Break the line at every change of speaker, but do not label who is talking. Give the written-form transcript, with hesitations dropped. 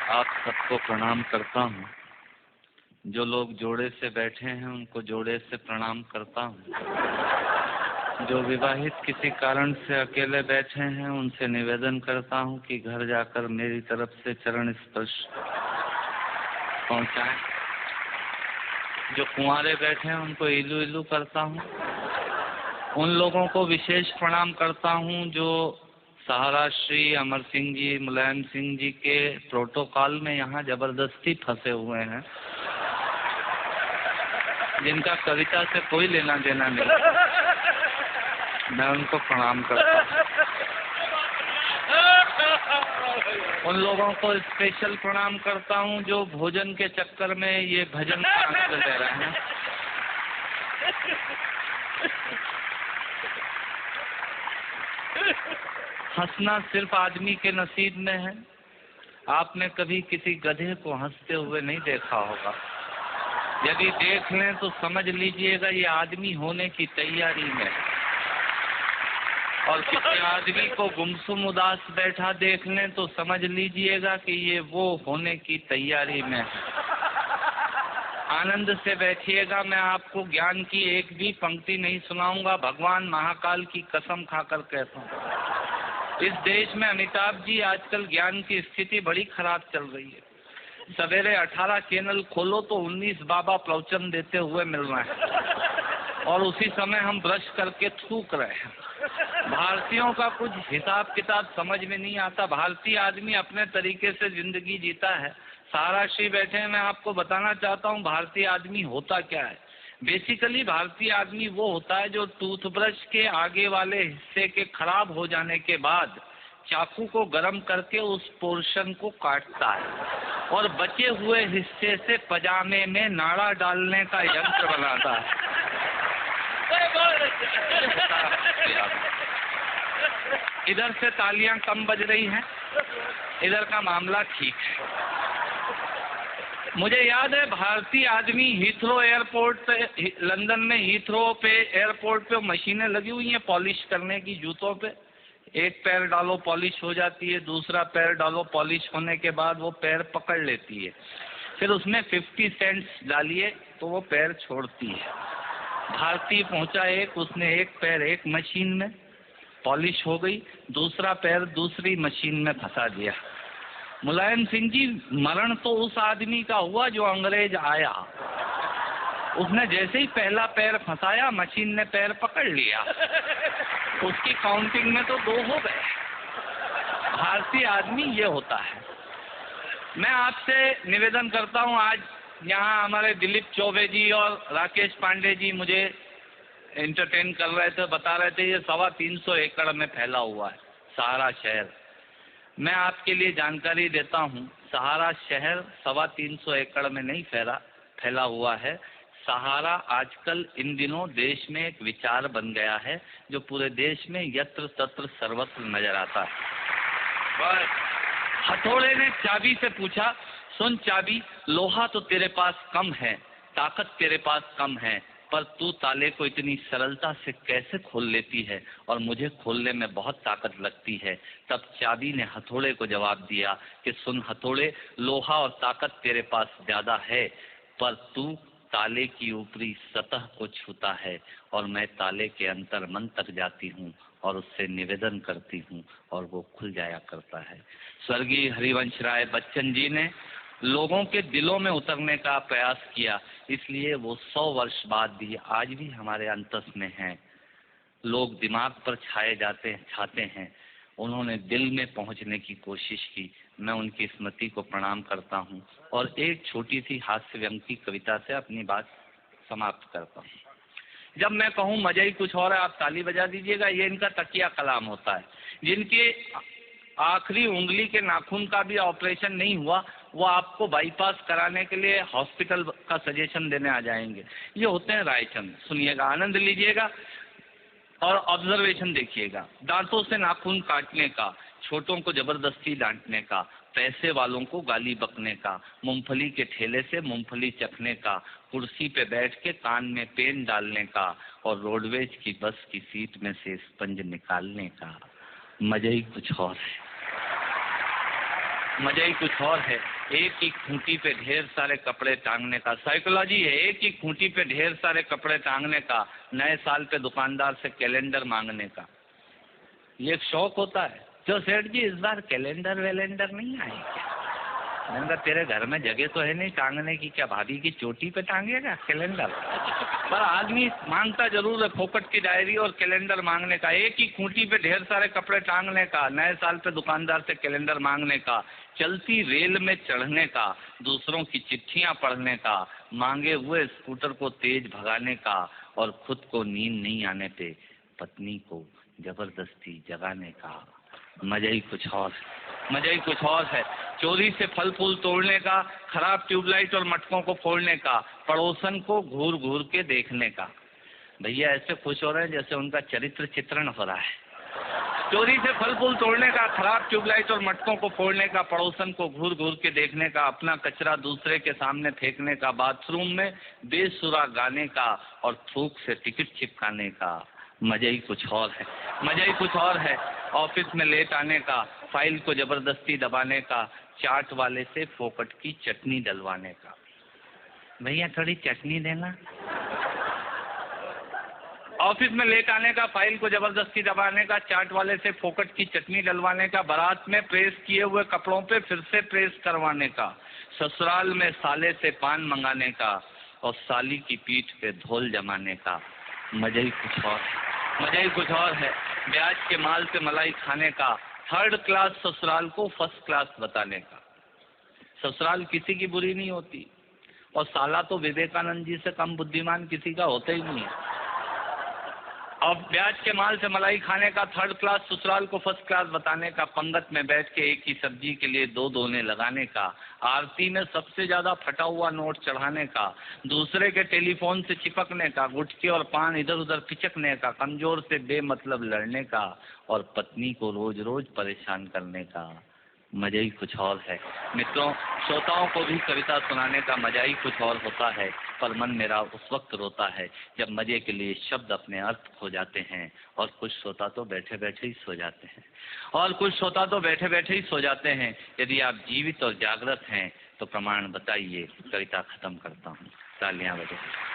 आप सबको प्रणाम करता हूँ। जो लोग जोड़े से बैठे हैं उनको जोड़े से प्रणाम करता हूँ। जो विवाहित किसी कारण से अकेले बैठे हैं उनसे निवेदन करता हूँ कि घर जाकर मेरी तरफ से चरण स्पर्श पहुँचाएं। जो कुंवारे बैठे हैं उनको इलू इलू करता हूँ। उन लोगों को विशेष प्रणाम करता हूँ जो सहारा श्री अमर सिंह जी, मुलायम सिंह जी के प्रोटोकॉल में यहाँ जबरदस्ती फंसे हुए हैं, जिनका कविता से कोई लेना देना नहीं। मैं उनको प्रणाम करता हूँ। उन लोगों को स्पेशल प्रणाम करता हूँ जो भोजन के चक्कर में ये भजन का आनंद ले रहे हैं। हंसना सिर्फ आदमी के नसीब में है। आपने कभी किसी गधे को हंसते हुए नहीं देखा होगा। यदि देख लें तो समझ लीजिएगा ये आदमी होने की तैयारी में। और किसी आदमी को गुमसुम उदास बैठा देख लें तो समझ लीजिएगा कि ये वो होने की तैयारी में है। आनंद से बैठिएगा। मैं आपको ज्ञान की एक भी पंक्ति नहीं सुनाऊंगा। भगवान महाकाल की कसम खाकर कहता हूँ, इस देश में अमिताभ जी आजकल ज्ञान की स्थिति बड़ी खराब चल रही है। सवेरे 18 चैनल खोलो तो 19 बाबा प्रवचन देते हुए मिल रहे हैं और उसी समय हम ब्रश करके थूक रहे हैं। भारतीयों का कुछ हिसाब किताब समझ में नहीं आता। भारतीय आदमी अपने तरीके से जिंदगी जीता है। सहारा श्री बैठे हैं, मैं आपको बताना चाहता हूँ भारतीय आदमी होता क्या है। बेसिकली भारतीय आदमी वो होता है जो टूथब्रश के आगे वाले हिस्से के खराब हो जाने के बाद चाकू को गर्म करके उस पोर्शन को काटता है और बचे हुए हिस्से से पजामे में नाड़ा डालने का यंत्र बनाता है। इधर से तालियां कम बज रही हैं, इधर का मामला ठीक है। मुझे याद है भारतीय आदमी हीथ्रो एयरपोर्ट पे, लंदन में हीथ्रो पे एयरपोर्ट पे मशीनें लगी हुई हैं पॉलिश करने की जूतों पे। एक पैर डालो पॉलिश हो जाती है, दूसरा पैर डालो पॉलिश होने के बाद वो पैर पकड़ लेती है। फिर उसमें 50 सेंट्स डालिए तो वो पैर छोड़ती है। भारतीय पहुंचा एक, उसने एक पैर एक मशीन में पॉलिश हो गई, दूसरा पैर दूसरी मशीन में फंसा दिया। मुलायम सिंह जी, मरण तो उस आदमी का हुआ जो अंग्रेज आया। उसने जैसे ही पहला पैर फंसाया मशीन ने पैर पकड़ लिया। उसकी काउंटिंग में तो 2 हो गए। भारतीय आदमी ये होता है। मैं आपसे निवेदन करता हूँ, आज यहाँ हमारे दिलीप चौबे जी और राकेश पांडे जी मुझे एंटरटेन कर रहे थे, बता रहे थे ये 325 एकड़ में फैला हुआ है सहारा शहर। मैं आपके लिए जानकारी देता हूँ, सहारा शहर 325 एकड़ में नहीं फैला हुआ है। सहारा आजकल इन दिनों देश में एक विचार बन गया है जो पूरे देश में यत्र तत्र सर्वत्र नजर आता है। हथौड़े ने चाबी से पूछा, सुन चाबी, लोहा तो तेरे पास कम है, ताकत तेरे पास कम है, पर तू ताले को इतनी सरलता से कैसे खोल लेती है और मुझे खोलने में बहुत ताकत लगती है। तब चाबी ने हथौड़े को जवाब दिया कि सुन हथौड़े, लोहा और ताकत तेरे पास ज्यादा है, पर तू ताले की ऊपरी सतह को छूता है और मैं ताले के अंतर मन तक जाती हूँ और उससे निवेदन करती हूँ और वो खुल जाया करता है। स्वर्गीय हरिवंश राय बच्चन जी ने लोगों के दिलों में उतरने का प्रयास किया, इसलिए वो 100 वर्ष बाद भी आज भी हमारे अंतस में हैं। लोग दिमाग पर छाते हैं, उन्होंने दिल में पहुंचने की कोशिश की। मैं उनकी स्मृति को प्रणाम करता हूं और एक छोटी सी हास्य व्यंग की कविता से अपनी बात समाप्त करता हूं। जब मैं कहूं मजा ही कुछ और है, आप ताली बजा दीजिएगा। ये इनका तकिया कलाम होता है। जिनके आखिरी उंगली के नाखून का भी ऑपरेशन नहीं हुआ, वो आपको बाईपास कराने के लिए हॉस्पिटल का सजेशन देने आ जाएंगे। ये होते हैं रायचंद। सुनिएगा, आनंद लीजिएगा और ऑब्जर्वेशन देखिएगा। दांतों से नाखून काटने का, छोटों को जबरदस्ती डांटने का, पैसे वालों को गाली बकने का, मूंगफली के ठेले से मूंगफली चखने का, कुर्सी पे बैठ के कान में पेन डालने का और रोडवेज की बस की सीट में से स्पंज निकालने का। मजा ही कुछ और है, मजा ही कुछ और है। एक ही खूंटी पे ढेर सारे कपड़े टांगने का, साइकोलॉजी है, एक ही खूंटी पे ढेर सारे कपड़े टांगने का, नए साल पे दुकानदार से कैलेंडर मांगने का। ये एक शौक होता है। जो सेठ जी इस बार कैलेंडर वैलेंडर नहीं आए क्या? मैंने कहा तेरे घर में जगह तो है नहीं टांगने की, क्या भाभी की चोटी पे टांगेगा कैलेंडर? पर आदमी मांगता जरूर है फोकट की डायरी और कैलेंडर मांगने का। एक ही खूंटी पे ढेर सारे कपड़े टांगने का, नए साल पे दुकानदार से कैलेंडर मांगने का, चलती रेल में चढ़ने का, दूसरों की चिट्ठियां पढ़ने का, मांगे हुए स्कूटर को तेज भगाने का, और खुद को नींद नहीं आने पे पत्नी को जबरदस्ती जगाने का। मजा ही कुछ और, मजा ही कुछ और है। चोरी से फल फूल तोड़ने का, खराब ट्यूबलाइट और मटकों को फोड़ने का, पड़ोसन को घूर घूर के देखने का। भैया ऐसे खुश हो रहे हैं जैसे उनका चरित्र चित्रण हो रहा है। चोरी से फल फूल तोड़ने का, खराब ट्यूबलाइट और मटकों को फोड़ने का, पड़ोसन को घूर घूर के देखने का, अपना कचरा दूसरे के सामने फेंकने का, बाथरूम में बेसुरा गाने का और थूक से टिकट चिपकाने का। मजा ही कुछ और है, मजा ही कुछ और है। ऑफिस में लेट आने का, फाइल को जबरदस्ती दबाने का, चाट वाले से फोकट की चटनी डलवाने का। भैया थोड़ी चटनी देना। ऑफिस में लेट आने का, फाइल को जबरदस्ती दबाने का, चाट वाले से फोकट की चटनी डलवाने का, बारात में प्रेस किए हुए कपड़ों पे फिर से प्रेस करवाने का, ससुराल में साले से पान मंगाने का और साली की पीठ पे ढोल जमाने का। मजा ही कुछ और, मजा ही कुछ और है। ब्याज के माल से मलाई खाने का, थर्ड क्लास ससुराल को फर्स्ट क्लास बताने का। ससुराल किसी की बुरी नहीं होती और साला तो विवेकानंद जी से कम बुद्धिमान किसी का होता ही नहीं है। और ब्याज के माल से मलाई खाने का, थर्ड क्लास ससुराल को फर्स्ट क्लास बताने का, पंगत में बैठ के एक ही सब्जी के लिए दो दोने लगाने का, आरती में सबसे ज्यादा फटा हुआ नोट चढ़ाने का, दूसरे के टेलीफोन से चिपकने का, गुटके और पान इधर उधर पिचकने का, कमजोर से बेमतलब लड़ने का और पत्नी को रोज रोज परेशान करने का। मजा ही कुछ और है। मित्रों, श्रोताओं को भी कविता सुनाने का मजा ही कुछ और होता है, पर मन मेरा उस वक्त रोता है जब मजे के लिए शब्द अपने अर्थ खो जाते हैं और कुछ श्रोता तो बैठे बैठे ही सो जाते हैं, और कुछ श्रोता तो बैठे बैठे ही सो जाते हैं। यदि आप जीवित और जागृत हैं तो प्रमाण बताइए। कविता खत्म करता हूँ, तालियां बजाइए।